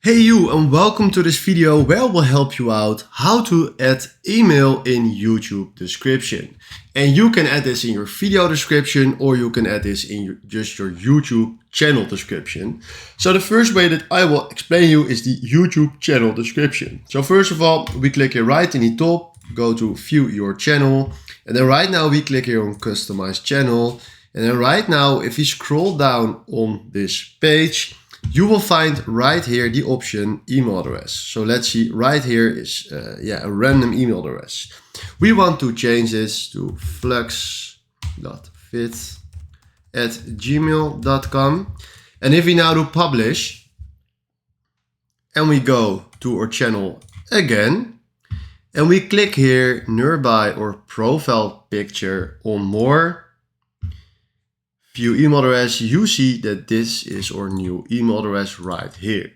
Hey you, and welcome to this video where we'll help you out how to add email in YouTube description. And you can add this in your video description, or you can add this in just your YouTube channel description. So the first way that I will explain you is the YouTube channel description. So first of all, we click here right in the top, go to view your channel. And then right now we click here on customize channel. And then right now, if you scroll down on this page, you will find right here the option email address. So let's see, right here is a random email address. We want to change this to flux.fit@gmail.com. And if we now do publish and we go to our channel again and we click here nearby or profile picture on more, view email address, you see that this is our new email address right here.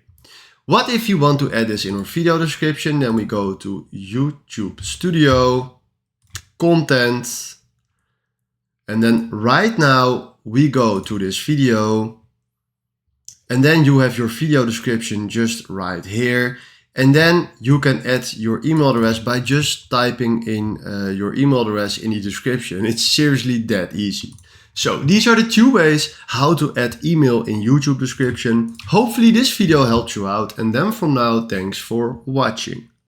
What if you want to add this in our video description? Then we go to YouTube Studio, Content, and then right now we go to this video, and then you have your video description just right here. And then you can add your email address by just typing in your email address in the description. It's seriously that easy. So these are the two ways how to add email in YouTube description. Hopefully this video helped you out, and then from now, thanks for watching.